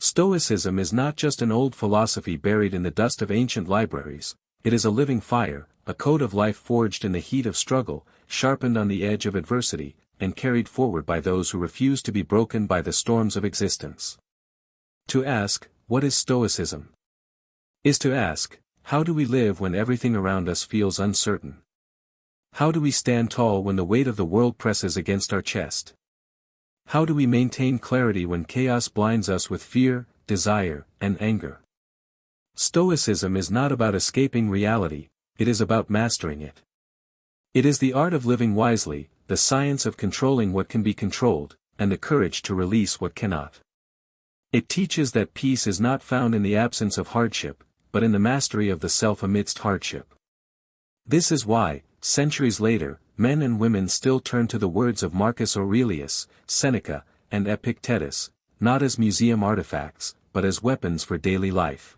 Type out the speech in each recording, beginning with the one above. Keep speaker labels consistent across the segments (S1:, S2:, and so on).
S1: Stoicism is not just an old philosophy buried in the dust of ancient libraries, it is a living fire, a code of life forged in the heat of struggle, sharpened on the edge of adversity, and carried forward by those who refuse to be broken by the storms of existence. To ask, what is Stoicism? Is to ask, how do we live when everything around us feels uncertain? How do we stand tall when the weight of the world presses against our chest? How do we maintain clarity when chaos blinds us with fear, desire, and anger? Stoicism is not about escaping reality, it is about mastering it. It is the art of living wisely, the science of controlling what can be controlled, and the courage to release what cannot. It teaches that peace is not found in the absence of hardship, but in the mastery of the self amidst hardship. This is why, centuries later, men and women still turn to the words of Marcus Aurelius, Seneca, and Epictetus, not as museum artifacts, but as weapons for daily life.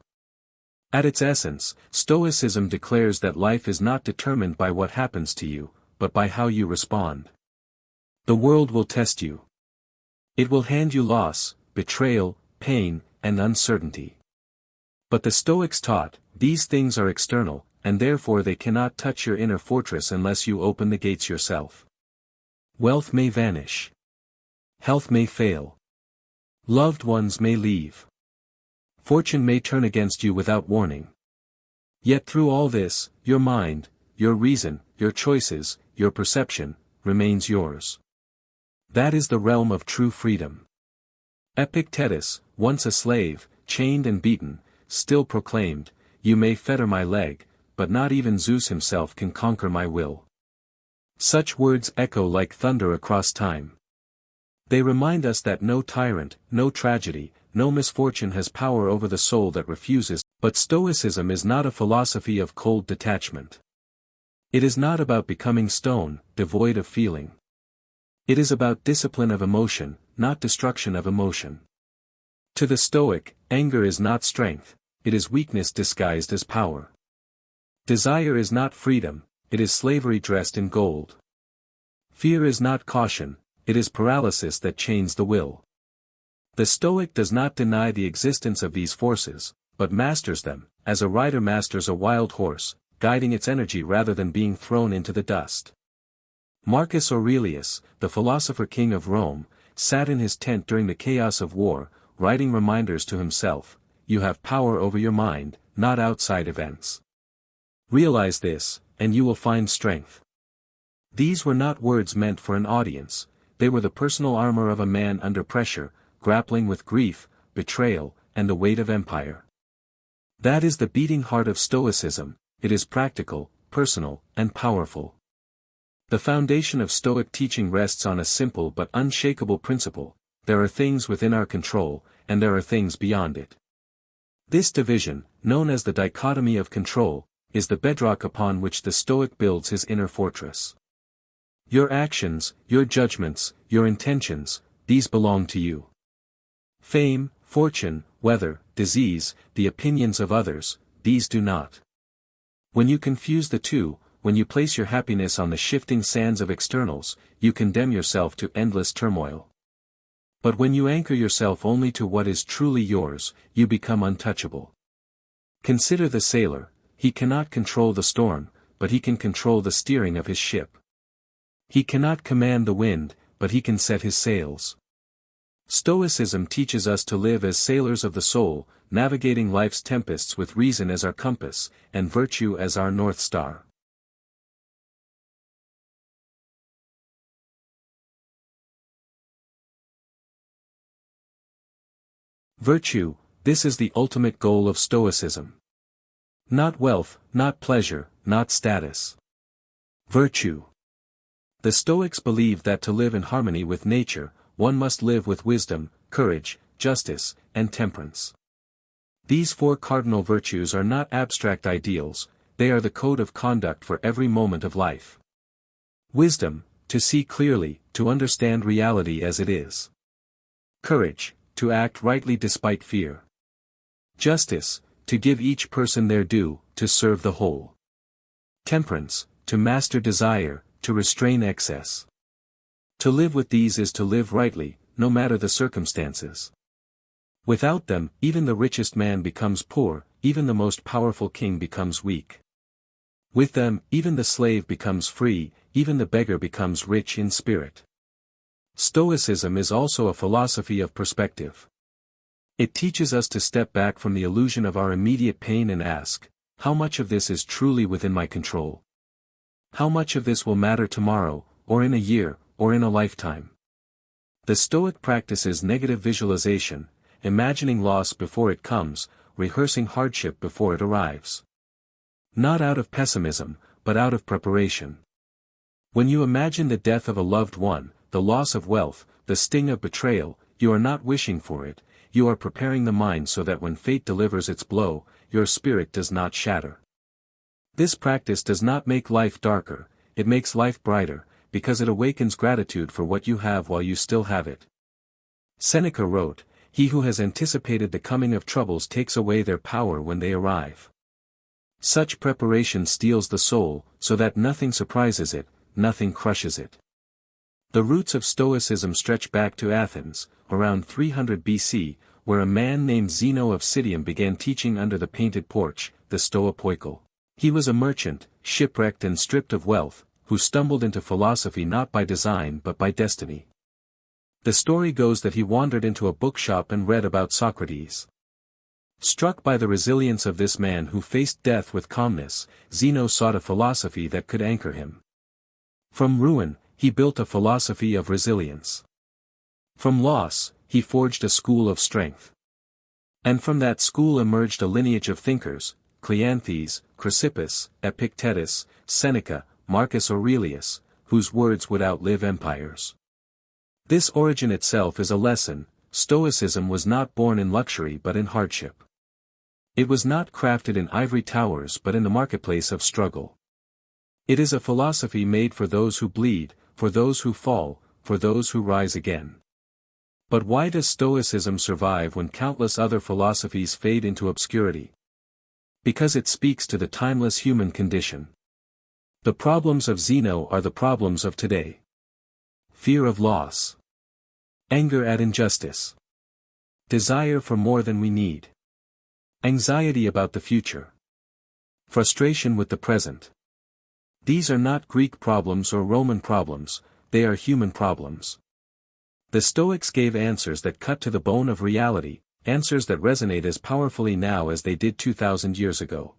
S1: At its essence, Stoicism declares that life is not determined by what happens to you, but by how you respond. The world will test you. It will hand you loss, betrayal, pain, and uncertainty. But the Stoics taught, these things are external, and therefore they cannot touch your inner fortress unless you open the gates yourself. Wealth may vanish. Health may fail. Loved ones may leave. Fortune may turn against you without warning. Yet through all this, your mind, your reason, your choices, your perception, remains yours. That is the realm of true freedom. Epictetus, once a slave, chained and beaten, still proclaimed, "You may fetter my leg, but not even Zeus himself can conquer my will." Such words echo like thunder across time. They remind us that no tyrant, no tragedy, no misfortune has power over the soul that refuses. But Stoicism is not a philosophy of cold detachment. It is not about becoming stone, devoid of feeling. It is about discipline of emotion, not destruction of emotion. To the Stoic, anger is not strength, it is weakness disguised as power. Desire is not freedom, it is slavery dressed in gold. Fear is not caution, it is paralysis that chains the will. The Stoic does not deny the existence of these forces, but masters them, as a rider masters a wild horse, guiding its energy rather than being thrown into the dust. Marcus Aurelius, the philosopher king of Rome, sat in his tent during the chaos of war, writing reminders to himself, "You have power over your mind, not outside events. Realize this, and you will find strength." These were not words meant for an audience, they were the personal armor of a man under pressure, grappling with grief, betrayal, and the weight of empire. That is the beating heart of Stoicism, it is practical, personal, and powerful. The foundation of Stoic teaching rests on a simple but unshakable principle: there are things within our control, and there are things beyond it. This division, known as the dichotomy of control, is the bedrock upon which the Stoic builds his inner fortress. Your actions, your judgments, your intentions, these belong to you. Fame, fortune, weather, disease, the opinions of others, these do not. When you confuse the two, when you place your happiness on the shifting sands of externals, you condemn yourself to endless turmoil. But when you anchor yourself only to what is truly yours, you become untouchable. Consider the sailor, he cannot control the storm, but he can control the steering of his ship. He cannot command the wind, but he can set his sails. Stoicism teaches us to live as sailors of the soul, navigating life's tempests with reason as our compass, and virtue as our North Star. Virtue, this is the ultimate goal of Stoicism. Not wealth, not pleasure, not status. Virtue. The Stoics believe that to live in harmony with nature, one must live with wisdom, courage, justice, and temperance. These four cardinal virtues are not abstract ideals, they are the code of conduct for every moment of life. Wisdom, to see clearly, to understand reality as it is. Courage, to act rightly despite fear. Justice, to give each person their due, to serve the whole. Temperance, to master desire, to restrain excess. To live with these is to live rightly, no matter the circumstances. Without them, even the richest man becomes poor, even the most powerful king becomes weak. With them, even the slave becomes free, even the beggar becomes rich in spirit. Stoicism is also a philosophy of perspective. It teaches us to step back from the illusion of our immediate pain and ask, how much of this is truly within my control? How much of this will matter tomorrow, or in a year, or in a lifetime? The Stoic practices negative visualization, imagining loss before it comes, rehearsing hardship before it arrives. Not out of pessimism, but out of preparation. When you imagine the death of a loved one, the loss of wealth, the sting of betrayal, you are not wishing for it, you are preparing the mind so that when fate delivers its blow, your spirit does not shatter. This practice does not make life darker, it makes life brighter, because it awakens gratitude for what you have while you still have it. Seneca wrote, "He who has anticipated the coming of troubles takes away their power when they arrive." Such preparation steels the soul, so that nothing surprises it, nothing crushes it. The roots of Stoicism stretch back to Athens, around 300 BC, where a man named Zeno of Citium began teaching under the painted porch, the Stoic. He was a merchant, shipwrecked and stripped of wealth, who stumbled into philosophy not by design but by destiny. The story goes that he wandered into a bookshop and read about Socrates. Struck by the resilience of this man who faced death with calmness, Zeno sought a philosophy that could anchor him. From ruin, he built a philosophy of resilience. From loss, he forged a school of strength. And from that school emerged a lineage of thinkers, Cleanthes, Chrysippus, Epictetus, Seneca, Marcus Aurelius, whose words would outlive empires. This origin itself is a lesson. Stoicism was not born in luxury but in hardship. It was not crafted in ivory towers but in the marketplace of struggle. It is a philosophy made for those who bleed, for those who fall, for those who rise again. But why does Stoicism survive when countless other philosophies fade into obscurity? Because it speaks to the timeless human condition. The problems of Zeno are the problems of today. Fear of loss. Anger at injustice. Desire for more than we need. Anxiety about the future. Frustration with the present. These are not Greek problems or Roman problems, they are human problems. The Stoics gave answers that cut to the bone of reality, answers that resonate as powerfully now as they did 2,000 years ago.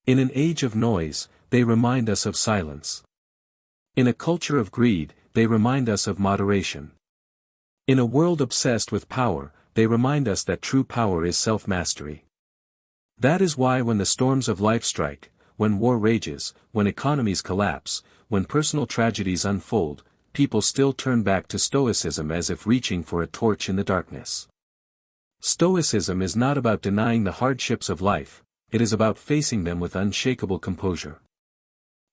S1: In an age of noise, they remind us of silence. In a culture of greed, they remind us of moderation. In a world obsessed with power, they remind us that true power is self-mastery. That is why when the storms of life strike, when war rages, when economies collapse, when personal tragedies unfold, people still turn back to Stoicism as if reaching for a torch in the darkness. Stoicism is not about denying the hardships of life, it is about facing them with unshakable composure.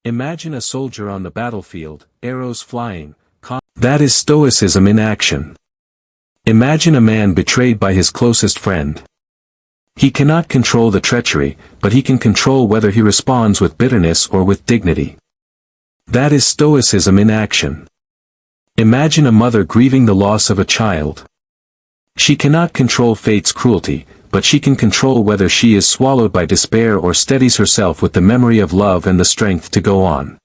S1: Imagine a soldier on the battlefield, arrows flying, that is Stoicism in action. Imagine a man betrayed by his closest friend. He cannot control the treachery, but he can control whether he responds with bitterness or with dignity. That is Stoicism in action. Imagine a mother grieving the loss of a child. She cannot control fate's cruelty, but she can control whether she is swallowed by despair or steadies herself with the memory of love and the strength to go on.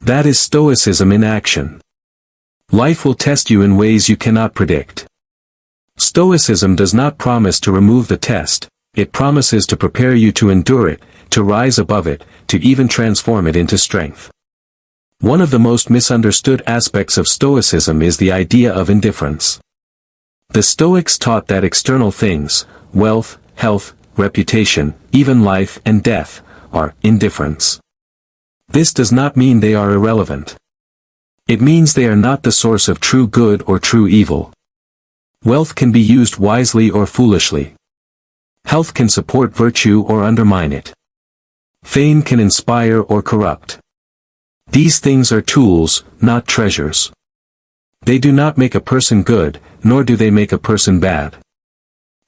S1: That is Stoicism in action. Life will test you in ways you cannot predict. Stoicism does not promise to remove the test, it promises to prepare you to endure it, to rise above it, to even transform it into strength. One of the most misunderstood aspects of Stoicism is the idea of indifference. The Stoics taught that external things, wealth, health, reputation, even life and death, are indifference. This does not mean they are irrelevant. It means they are not the source of true good or true evil. Wealth can be used wisely or foolishly. Health can support virtue or undermine it. Fame can inspire or corrupt. These things are tools, not treasures. They do not make a person good, nor do they make a person bad.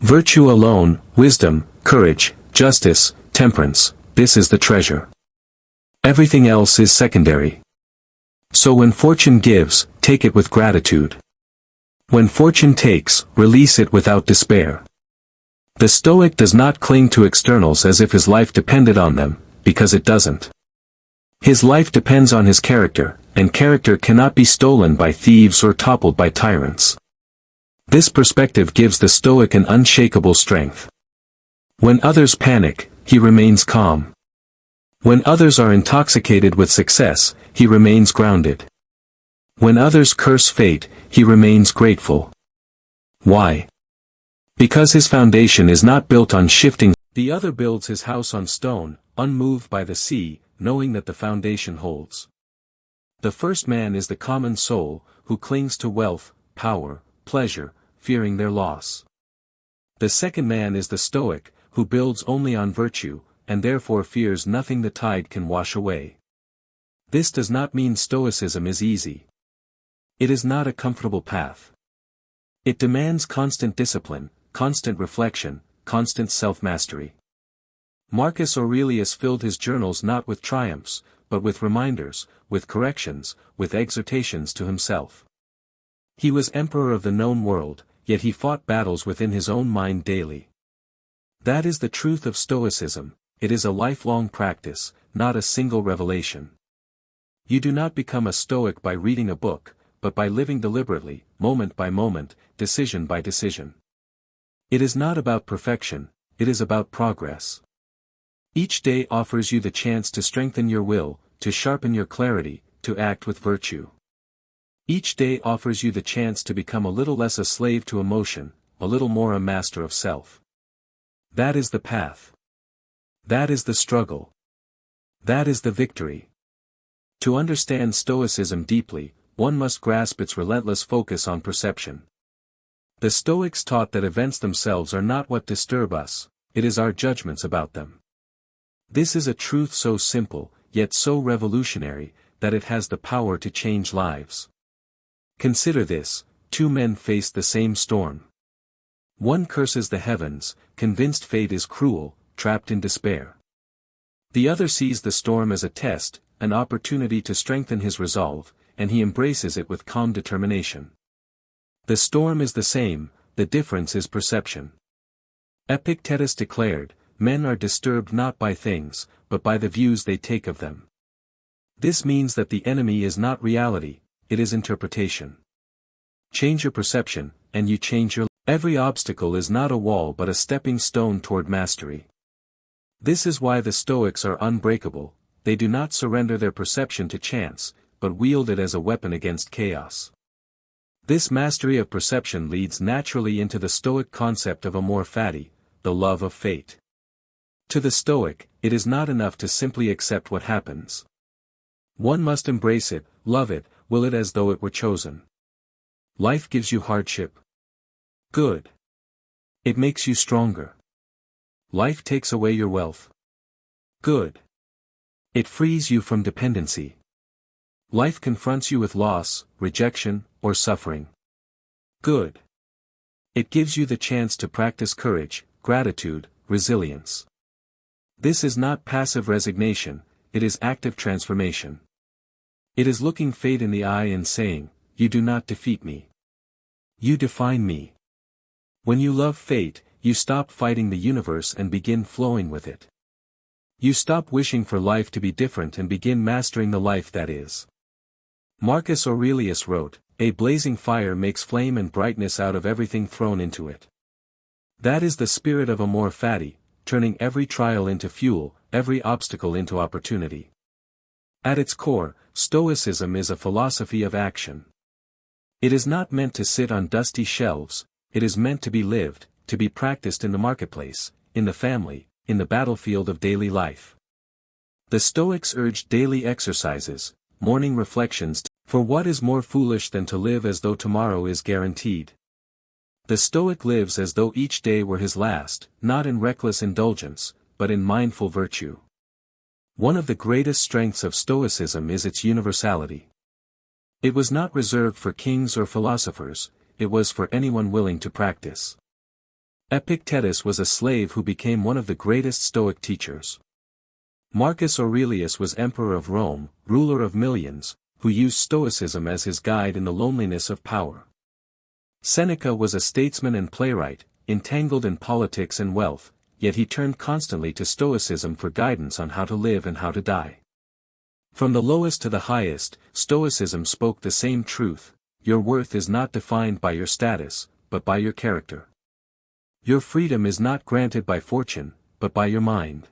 S1: Virtue alone, wisdom, courage, justice, temperance, this is the treasure. Everything else is secondary. So when fortune gives, take it with gratitude. When fortune takes, release it without despair. The Stoic does not cling to externals as if his life depended on them, because it doesn't. His life depends on his character, and character cannot be stolen by thieves or toppled by tyrants. This perspective gives the Stoic an unshakable strength. When others panic, he remains calm. When others are intoxicated with success, he remains grounded. When others curse fate, he remains grateful. Why? Because his foundation is not built on shifting. The other builds his house on stone, unmoved by the sea, knowing that the foundation holds. The first man is the common soul, who clings to wealth, power, pleasure, fearing their loss. The second man is the Stoic, who builds only on virtue, and therefore fears nothing the tide can wash away. This does not mean Stoicism is easy. It is not a comfortable path. It demands constant discipline, constant reflection, constant self-mastery. Marcus Aurelius filled his journals not with triumphs, but with reminders, with corrections, with exhortations to himself. He was emperor of the known world, yet he fought battles within his own mind daily. That is the truth of Stoicism. It is a lifelong practice, not a single revelation. You do not become a Stoic by reading a book, but by living deliberately, moment by moment, decision by decision. It is not about perfection, it is about progress. Each day offers you the chance to strengthen your will, to sharpen your clarity, to act with virtue. Each day offers you the chance to become a little less a slave to emotion, a little more a master of self. That is the path. That is the struggle. That is the victory. To understand Stoicism deeply, one must grasp its relentless focus on perception. The Stoics taught that events themselves are not what disturb us, it is our judgments about them. This is a truth so simple, yet so revolutionary, that it has the power to change lives. Consider this: two men face the same storm. One curses the heavens, convinced fate is cruel, trapped in despair. The other sees the storm as a test, an opportunity to strengthen his resolve, and he embraces it with calm determination. The storm is the same, the difference is perception. Epictetus declared, "Men are disturbed not by things, but by the views they take of them." This means that the enemy is not reality, it is interpretation. Change your perception, and you change your life. Every obstacle is not a wall but a stepping stone toward mastery. This is why the Stoics are unbreakable. They do not surrender their perception to chance, but wield it as a weapon against chaos. This mastery of perception leads naturally into the Stoic concept of amor fati, the love of fate. To the Stoic, it is not enough to simply accept what happens. One must embrace it, love it, will it as though it were chosen. Life gives you hardship. Good. It makes you stronger. Life takes away your wealth. Good. It frees you from dependency. Life confronts you with loss, rejection, or suffering. Good. It gives you the chance to practice courage, gratitude, resilience. This is not passive resignation, it is active transformation. It is looking fate in the eye and saying, "You do not defeat me. You define me." When you love fate, you stop fighting the universe and begin flowing with it. You stop wishing for life to be different and begin mastering the life that is. Marcus Aurelius wrote, "A blazing fire makes flame and brightness out of everything thrown into it." That is the spirit of amor fati, turning every trial into fuel, every obstacle into opportunity. At its core, Stoicism is a philosophy of action. It is not meant to sit on dusty shelves, it is meant to be lived, to be practiced in the marketplace, in the family, in the battlefield of daily life. The Stoics urged daily exercises, morning reflections, for what is more foolish than to live as though tomorrow is guaranteed? The Stoic lives as though each day were his last, not in reckless indulgence, but in mindful virtue. One of the greatest strengths of Stoicism is its universality. It was not reserved for kings or philosophers, it was for anyone willing to practice. Epictetus was a slave who became one of the greatest Stoic teachers. Marcus Aurelius was emperor of Rome, ruler of millions, who used Stoicism as his guide in the loneliness of power. Seneca was a statesman and playwright, entangled in politics and wealth, yet he turned constantly to Stoicism for guidance on how to live and how to die. From the lowest to the highest, Stoicism spoke the same truth: your worth is not defined by your status, but by your character. Your freedom is not granted by fortune, but by your mind.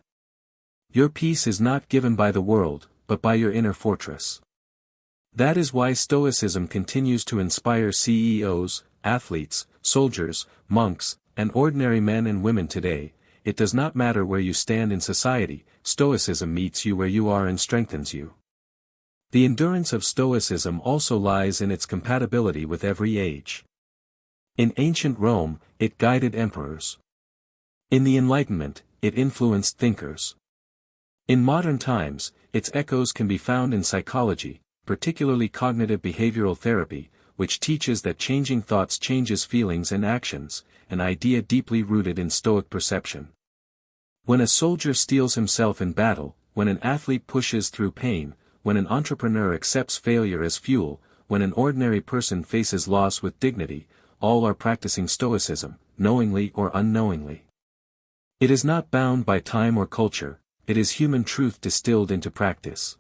S1: Your peace is not given by the world, but by your inner fortress. That is why Stoicism continues to inspire CEOs, athletes, soldiers, monks, and ordinary men and women today. It does not matter where you stand in society, Stoicism meets you where you are and strengthens you. The endurance of Stoicism also lies in its compatibility with every age. In ancient Rome, it guided emperors. In the Enlightenment, it influenced thinkers. In modern times, its echoes can be found in psychology, particularly cognitive behavioral therapy, which teaches that changing thoughts changes feelings and actions, an idea deeply rooted in Stoic perception. When a soldier steels himself in battle, when an athlete pushes through pain, when an entrepreneur accepts failure as fuel, when an ordinary person faces loss with dignity, all are practicing Stoicism, knowingly or unknowingly. It is not bound by time or culture, it is human truth distilled into practice.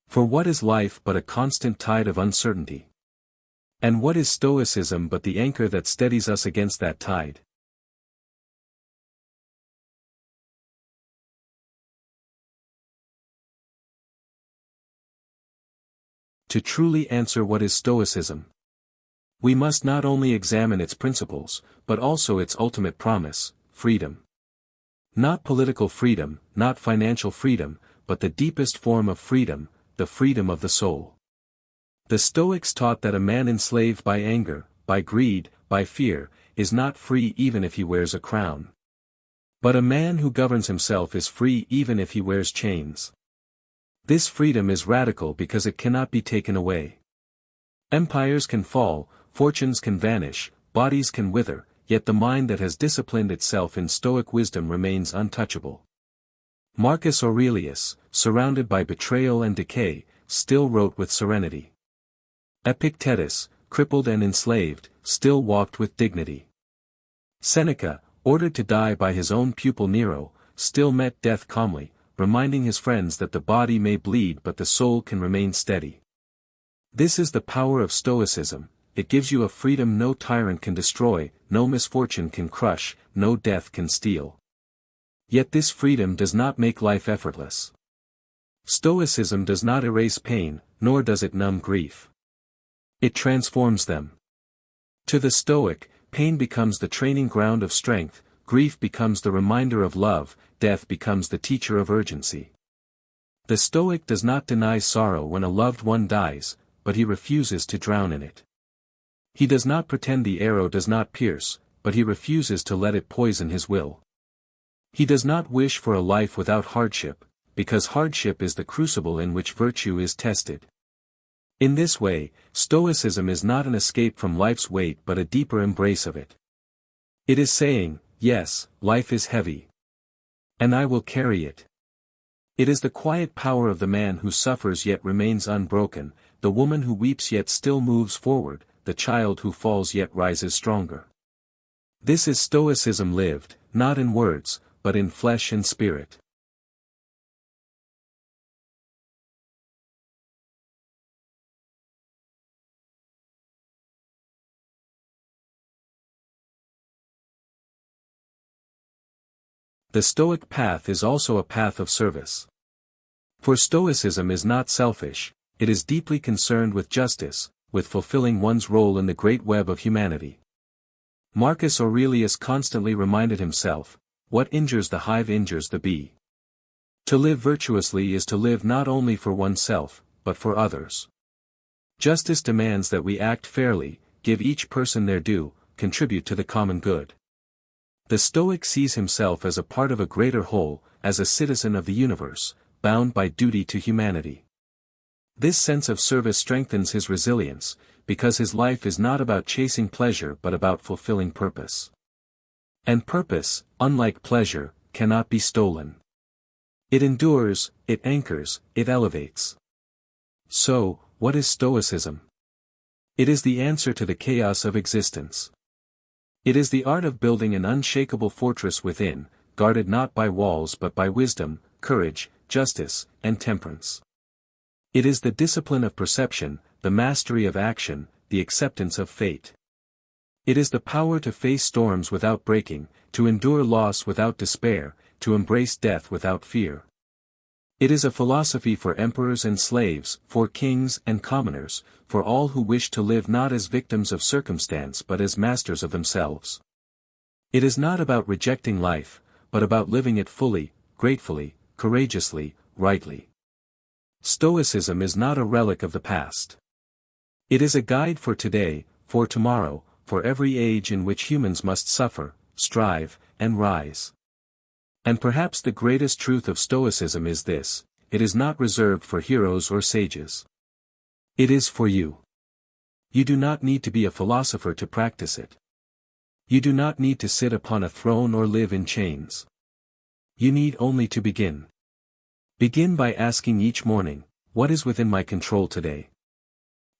S1: For what is life but a constant tide of uncertainty? And what is Stoicism but the anchor that steadies us against that tide? To truly answer what is Stoicism, we must not only examine its principles, but also its ultimate promise: freedom. Not political freedom, not financial freedom, but the deepest form of freedom, the freedom of the soul. The Stoics taught that a man enslaved by anger, by greed, by fear, is not free even if he wears a crown. But a man who governs himself is free even if he wears chains. This freedom is radical because it cannot be taken away. Empires can fall, fortunes can vanish, bodies can wither, yet the mind that has disciplined itself in Stoic wisdom remains untouchable. Marcus Aurelius, surrounded by betrayal and decay, still wrote with serenity. Epictetus, crippled and enslaved, still walked with dignity. Seneca, ordered to die by his own pupil Nero, still met death calmly, reminding his friends that the body may bleed but the soul can remain steady. This is the power of Stoicism. It gives you a freedom no tyrant can destroy, no misfortune can crush, no death can steal. Yet this freedom does not make life effortless. Stoicism does not erase pain, nor does it numb grief. It transforms them. To the Stoic, pain becomes the training ground of strength, grief becomes the reminder of love, death becomes the teacher of urgency. The Stoic does not deny sorrow when a loved one dies, but he refuses to drown in it. He does not pretend the arrow does not pierce, but he refuses to let it poison his will. He does not wish for a life without hardship, because hardship is the crucible in which virtue is tested. In this way, Stoicism is not an escape from life's weight but a deeper embrace of it. It is saying, yes, life is heavy. And I will carry it. It is the quiet power of the man who suffers yet remains unbroken, the woman who weeps yet still moves forward, the child who falls yet rises stronger. This is Stoicism lived, not in words, but in flesh and spirit. The Stoic path is also a path of service. For Stoicism is not selfish, it is deeply concerned with justice, with fulfilling one's role in the great web of humanity. Marcus Aurelius constantly reminded himself, what injures the hive injures the bee. To live virtuously is to live not only for oneself, but for others. Justice demands that we act fairly, give each person their due, contribute to the common good. The Stoic sees himself as a part of a greater whole, as a citizen of the universe, bound by duty to humanity. This sense of service strengthens his resilience, because his life is not about chasing pleasure but about fulfilling purpose. And purpose, unlike pleasure, cannot be stolen. It endures, it anchors, it elevates. So, what is Stoicism? It is the answer to the chaos of existence. It is the art of building an unshakable fortress within, guarded not by walls but by wisdom, courage, justice, and temperance. It is the discipline of perception, the mastery of action, the acceptance of fate. It is the power to face storms without breaking, to endure loss without despair, to embrace death without fear. It is a philosophy for emperors and slaves, for kings and commoners, for all who wish to live not as victims of circumstance but as masters of themselves. It is not about rejecting life, but about living it fully, gratefully, courageously, rightly. Stoicism is not a relic of the past. It is a guide for today, for tomorrow, for every age in which humans must suffer, strive, and rise. And perhaps the greatest truth of Stoicism is this: it is not reserved for heroes or sages. It is for you. You do not need to be a philosopher to practice it. You do not need to sit upon a throne or live in chains. You need only to begin. Begin by asking each morning, what is within my control today?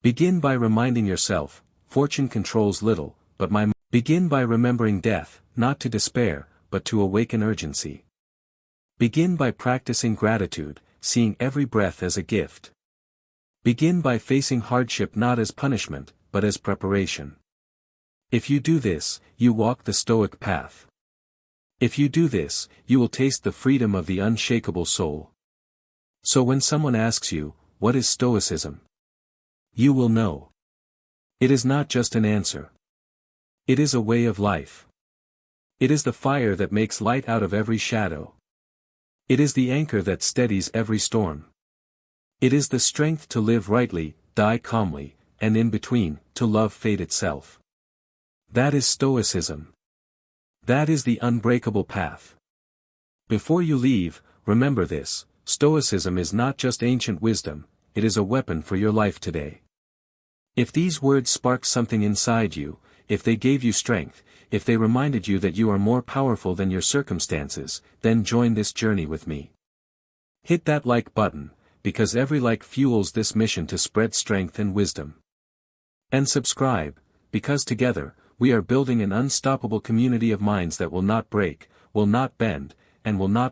S1: Begin by reminding yourself, fortune controls little, but my. Begin by remembering death, not to despair, but to awaken urgency. Begin by practicing gratitude, seeing every breath as a gift. Begin by facing hardship not as punishment, but as preparation. If you do this, you walk the Stoic path. If you do this, you will taste the freedom of the unshakable soul. So when someone asks you, what is Stoicism? You will know. It is not just an answer. It is a way of life. It is the fire that makes light out of every shadow. It is the anchor that steadies every storm. It is the strength to live rightly, die calmly, and in between, to love fate itself. That is Stoicism. That is the unbreakable path. Before you leave, remember this: Stoicism is not just ancient wisdom, it is a weapon for your life today. If these words sparked something inside you, if they gave you strength, if they reminded you that you are more powerful than your circumstances, then join this journey with me. Hit that like button, because every like fuels this mission to spread strength and wisdom. And subscribe, because together, we are building an unstoppable community of minds that will not break, will not bend, and will not